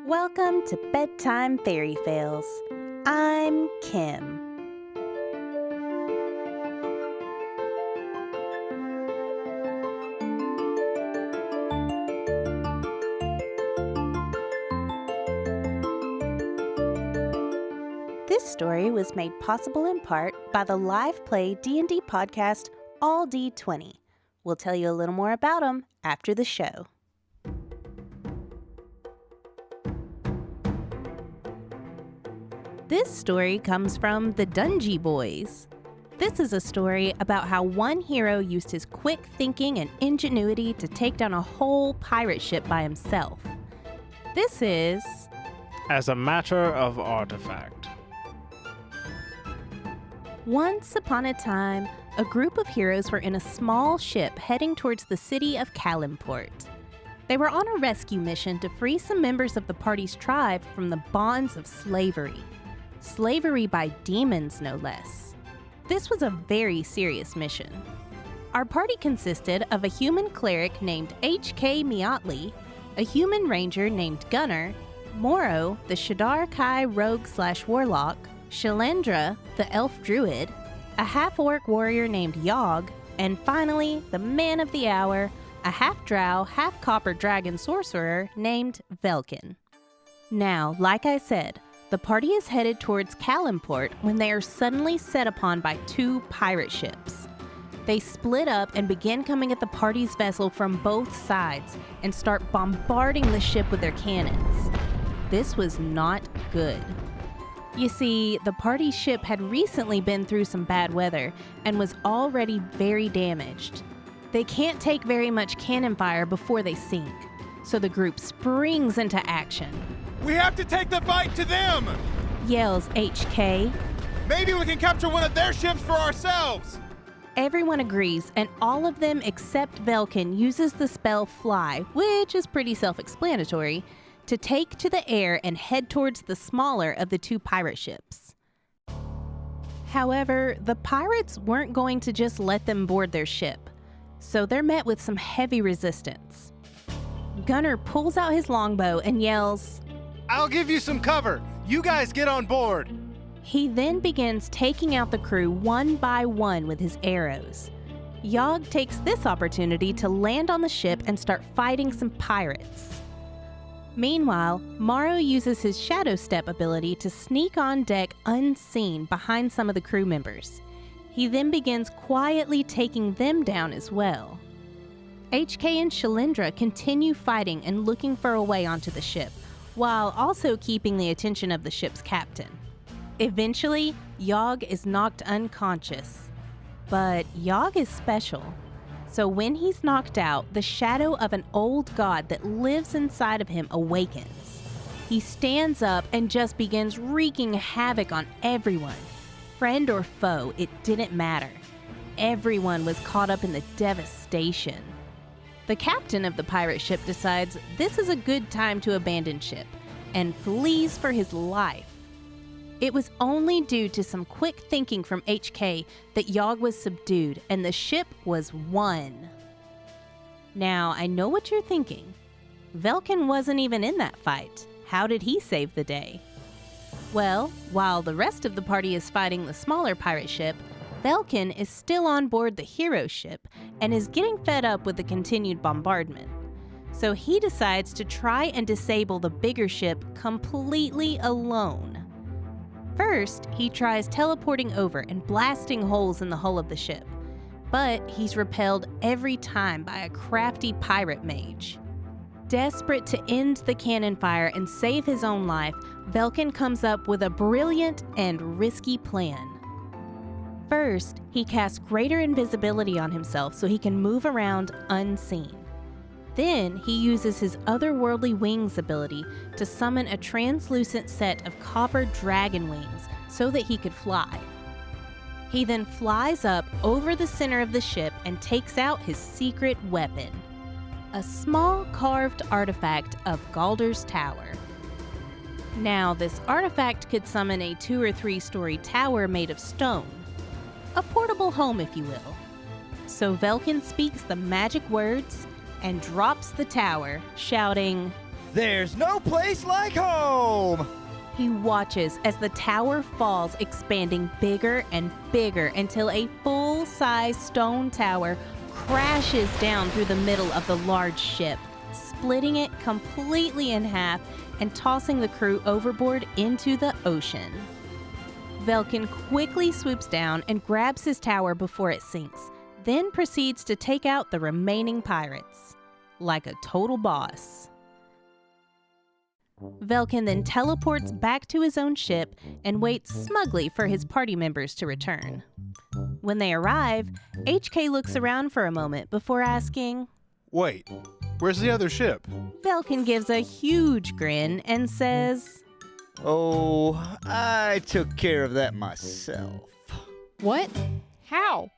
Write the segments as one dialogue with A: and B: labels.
A: Welcome to Bedtime FairyFails. I'm Kim. This story was made possible in part by the live play D&D podcast All D20. We'll tell you a little more about them after the show. This story comes from the Dungy Boys. This is a story about how one hero used his quick thinking and ingenuity to take down a whole pirate ship by himself. This is
B: As a Matter of Artifact.
A: Once upon a time, a group of heroes were in a small ship heading towards the city of Kalimport. They were on a rescue mission to free some members of the party's tribe from the bonds of slavery. Slavery by demons, no less. This was a very serious mission. Our party consisted of a human cleric named H.K. Miatley, a human ranger named Gunnar, Moro, the Shadar Kai rogue/warlock, Shalendra, the elf druid, a half-orc warrior named Yogg, and finally, the man of the hour, a half-drow, half-copper dragon sorcerer named Velkin. Now, like I said, the party is headed towards Kalimport when they are suddenly set upon by two pirate ships. They split up and begin coming at the party's vessel from both sides and start bombarding the ship with their cannons. This was not good. You see, the party's ship had recently been through some bad weather and was already very damaged. They can't take very much cannon fire before they sink, so the group springs into action.
C: We have to take the fight to them!
A: Yells HK.
C: Maybe we can capture one of their ships for ourselves!
A: Everyone agrees, and all of them except Velkin uses the spell Fly, which is pretty self-explanatory, to take to the air and head towards the smaller of the two pirate ships. However, the pirates weren't going to just let them board their ship, so they're met with some heavy resistance. Gunnar pulls out his longbow and yells,
C: I'll give you some cover! You guys get on board!
A: He then begins taking out the crew one by one with his arrows. Yogg takes this opportunity to land on the ship and start fighting some pirates. Meanwhile, Morrow uses his Shadow Step ability to sneak on deck unseen behind some of the crew members. He then begins quietly taking them down as well. HK and Shalendra continue fighting and looking for a way onto the ship, while also keeping the attention of the ship's captain. Eventually, Yogg is knocked unconscious. But Yogg is special. So when he's knocked out, the shadow of an old god that lives inside of him awakens. He stands up and just begins wreaking havoc on everyone. Friend or foe, it didn't matter. Everyone was caught up in the devastation. The captain of the pirate ship decides this is a good time to abandon ship and flees for his life. It was only due to some quick thinking from HK that Yogg was subdued and the ship was won. Now, I know what you're thinking. Velkin wasn't even in that fight. How did he save the day? Well, while the rest of the party is fighting the smaller pirate ship, Velkin is still on board the hero ship and is getting fed up with the continued bombardment. So he decides to try and disable the bigger ship completely alone. First, he tries teleporting over and blasting holes in the hull of the ship, but he's repelled every time by a crafty pirate mage. Desperate to end the cannon fire and save his own life, Velkin comes up with a brilliant and risky plan. First, he casts greater invisibility on himself so he can move around unseen. Then, he uses his otherworldly wings ability to summon a translucent set of copper dragon wings so that he could fly. He then flies up over the center of the ship and takes out his secret weapon, a small carved artifact of Galder's Tower. Now, this artifact could summon a 2- or 3-story tower made of stone, a portable home, if you will. So Velkin speaks the magic words and drops the tower, shouting,
D: There's no place like home!
A: He watches as the tower falls, expanding bigger and bigger until a full-size stone tower crashes down through the middle of the large ship, splitting it completely in half and tossing the crew overboard into the ocean. Velkin quickly swoops down and grabs his tower before it sinks, then proceeds to take out the remaining pirates, like a total boss. Velkin then teleports back to his own ship and waits smugly for his party members to return. When they arrive, HK looks around for a moment before asking,
C: Wait, where's the other ship?
A: Velkin gives a huge grin and says,
D: Oh, I took care of that myself.
E: What? How?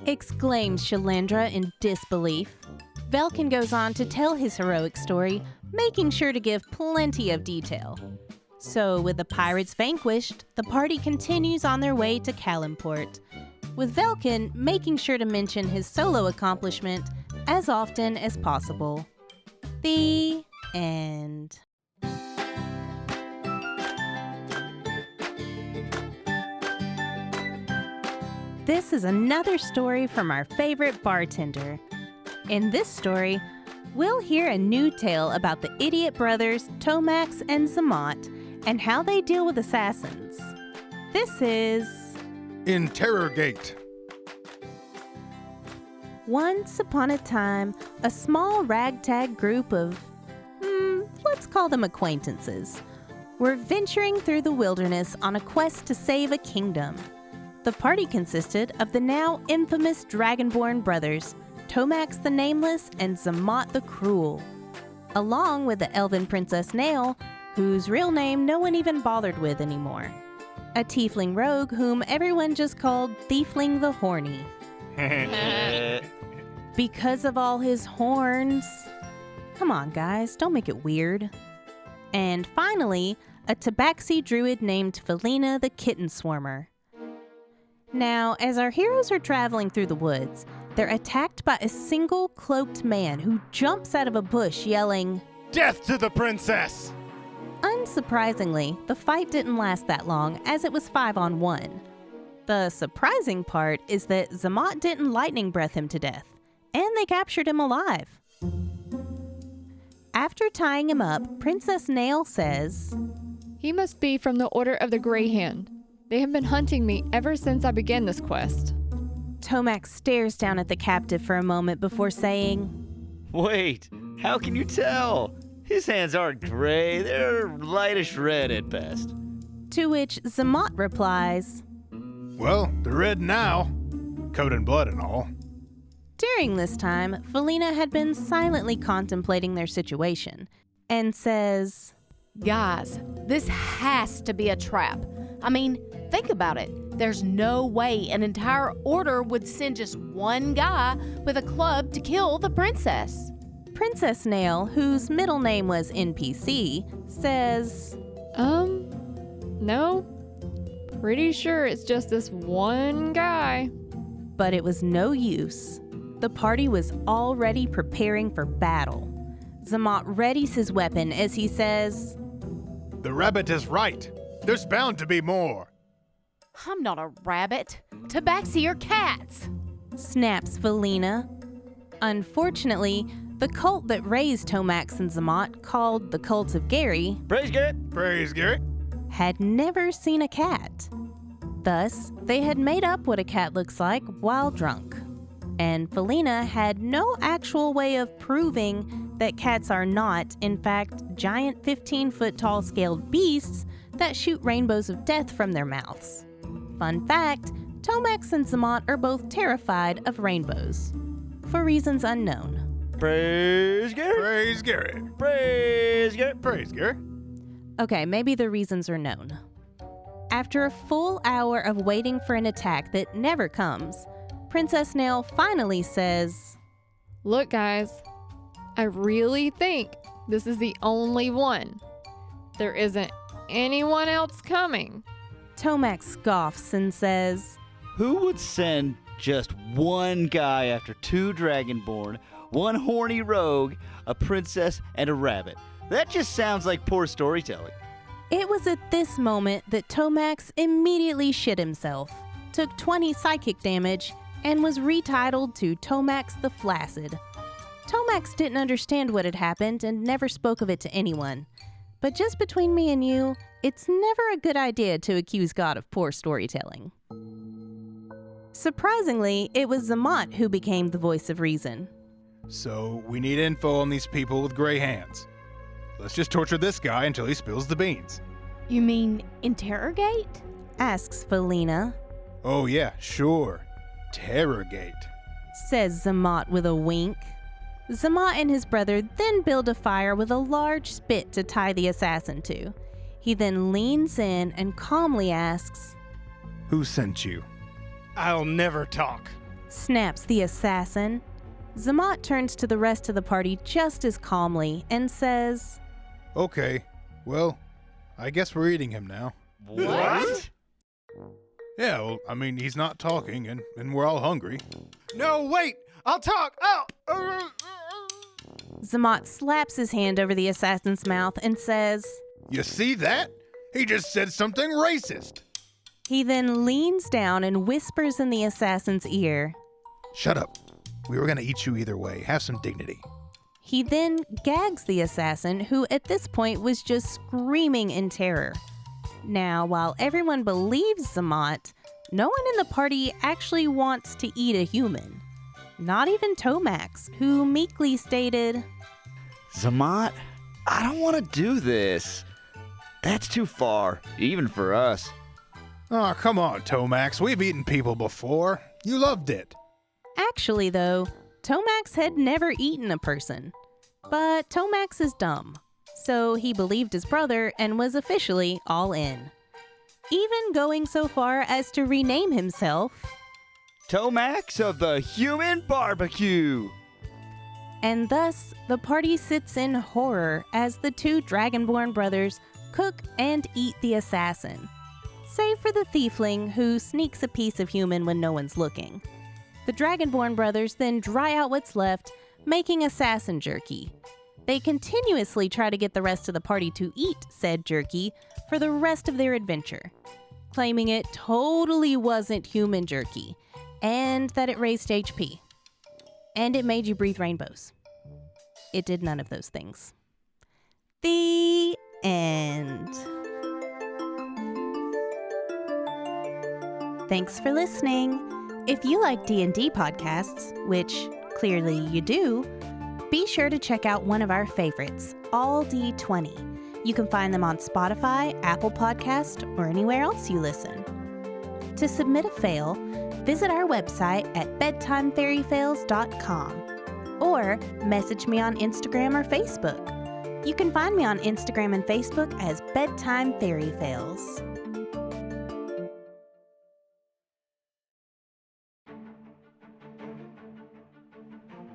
A: exclaims Shalandra in disbelief. Velkin goes on to tell his heroic story, making sure to give plenty of detail. So, with the pirates vanquished, the party continues on their way to Kalimport, with Velkin making sure to mention his solo accomplishment as often as possible. The end. This is another story from our favorite bartender. In this story, we'll hear a new tale about the idiot brothers Tomax and Xamot and how they deal with assassins. This is
C: Interrogate.
A: Once upon a time, a small ragtag group of, let's call them acquaintances, were venturing through the wilderness on a quest to save a kingdom. The party consisted of the now infamous Dragonborn brothers, Tomax the Nameless and Xamot the Cruel, along with the elven princess Nail, whose real name no one even bothered with anymore, a tiefling rogue whom everyone just called Thiefling the Horny. Because of all his horns. Come on, guys, don't make it weird. And finally, a tabaxi druid named Felina the Kitten Swarmer. Now, as our heroes are traveling through the woods, they're attacked by a single cloaked man who jumps out of a bush yelling,
C: Death to the princess!
A: Unsurprisingly, the fight didn't last that long as it was 5-on-1. The surprising part is that Xamot didn't lightning breath him to death, and they captured him alive. After tying him up, Princess Nail says,
E: He must be from the Order of the Grey Hand. They have been hunting me ever since I began this quest.
A: Tomax stares down at the captive for a moment before saying,
D: Wait, how can you tell? His hands aren't gray, they're lightish red at best.
A: To which Xamot replies,
C: Well, they're red now. Coat and blood and all.
A: During this time, Felina had been silently contemplating their situation and says,
F: Guys, this has to be a trap. I mean, think about it. There's no way an entire order would send just one guy with a club to kill the princess.
A: Princess Nail, whose middle name was NPC, says,
E: No. Pretty sure it's just this one guy.
A: But it was no use. The party was already preparing for battle. Xamot readies his weapon as he says,
C: The rabbit is right. There's bound to be more.
F: I'm not a rabbit. Tabaxi are cats.
A: snaps Felina. Unfortunately, the cult that raised Tomax and Xamot, called the Cult of Gary,
D: Praise Garrett!
C: Praise Gary.
A: had never seen a cat. Thus, they had made up what a cat looks like while drunk. And Felina had no actual way of proving that cats are not, in fact, giant 15-foot tall scaled beasts that shoot rainbows of death from their mouths. Fun fact, Tomax and Xamot are both terrified of rainbows, for reasons unknown.
D: Praise Garrett!
C: Praise Gary.
D: Praise Garrett!
C: Praise Gary.
A: Okay, maybe the reasons are known. After a full hour of waiting for an attack that never comes, Princess Nail finally says,
E: Look, guys, I really think this is the only one. There isn't anyone else coming.
A: Tomax scoffs and says,
D: Who would send just one guy after two Dragonborn, one horny rogue, a princess, and a rabbit? That just sounds like poor storytelling.
A: It was at this moment that Tomax immediately shit himself, took 20 psychic damage, and was retitled to Tomax the Flaccid. Tomax didn't understand what had happened and never spoke of it to anyone. But just between me and you, it's never a good idea to accuse God of poor storytelling. Surprisingly, it was Xamot who became the voice of reason.
C: So, we need info on these people with gray hands. Let's just torture this guy until he spills the beans.
F: You mean interrogate?
A: Asks Felina.
C: Oh yeah, sure. Terrorgate.
A: Says Xamot with a wink. Xamot and his brother then build a fire with a large spit to tie the assassin to. He then leans in and calmly asks,
C: Who sent you?
B: I'll never talk.
A: snaps the assassin. Xamot turns to the rest of the party just as calmly and says,
C: Okay, well, I guess we're eating him now.
D: What?
C: Yeah, well, I mean, he's not talking, and we're all hungry.
B: No, wait! I'll talk! Oh!
A: Xamot slaps his hand over the assassin's mouth and says,
C: You see that? He just said something racist.
A: he then leans down and whispers in the assassin's ear.
C: Shut up. We were gonna eat you either way. Have some dignity.
A: He then gags the assassin, who at this point was just screaming in terror. Now, while everyone believes Xamot, no one in the party actually wants to eat a human. Not even Tomax, who meekly stated,
D: Xamot, I don't want to do this. That's too far, even for us.
C: Oh, come on, Tomax. We've eaten people before. You loved it.
A: Actually, though, Tomax had never eaten a person. But Tomax is dumb, so he believed his brother and was officially all in. Even going so far as to rename himself,
D: Tomax of the Human Barbecue.
A: and thus the party sits in horror as the two Dragonborn brothers cook and eat the assassin, save for the tiefling who sneaks a piece of human when no one's looking. The Dragonborn brothers then dry out what's left, making assassin jerky. They continuously try to get the rest of the party to eat said jerky for the rest of their adventure, claiming it totally wasn't human jerky, and that it raised HP. And it made you breathe rainbows. It did none of those things. The end. Thanks for listening. If you like D&D podcasts, which clearly you do, be sure to check out one of our favorites, All D20. You can find them on Spotify, Apple Podcast, or anywhere else you listen. To submit a fail, visit our website at bedtimefairyfails.com or message me on Instagram or Facebook. You can find me on Instagram and Facebook as Bedtime FairyFails.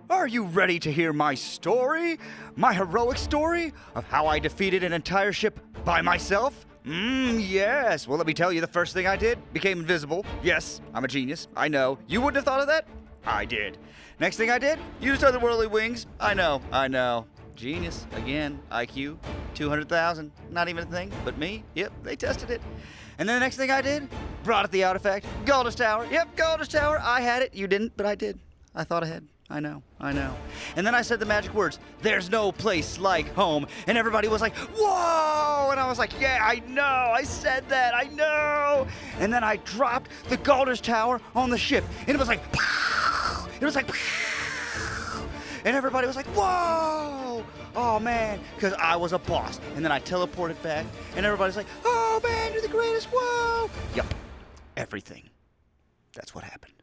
D: Are you ready to hear my story? My heroic story of how I defeated an entire ship by myself? Yes. Well, let me tell you, the first thing I did, became invisible. Yes, I'm a genius. I know. You wouldn't have thought of that? I did. Next thing I did, used otherworldly wings. I know. Genius. Again, IQ, 200,000. Not even a thing, but me. Yep, they tested it. And then the next thing I did, brought it the artifact. Goldest Tower. Yep, Goldest Tower. I had it. You didn't, but I did. I thought ahead. I know. And then I said the magic words, there's no place like home. And everybody was like, whoa! And I was like, yeah, I know. I said that. I know. And then I dropped the Goldest Tower on the ship. And it was like, pow! It was like, pow! And everybody was like, whoa! Oh, man. Because I was a boss. And then I teleported back. And everybody's like, oh, man, you're the greatest. Whoa! Yup. Everything. That's what happened.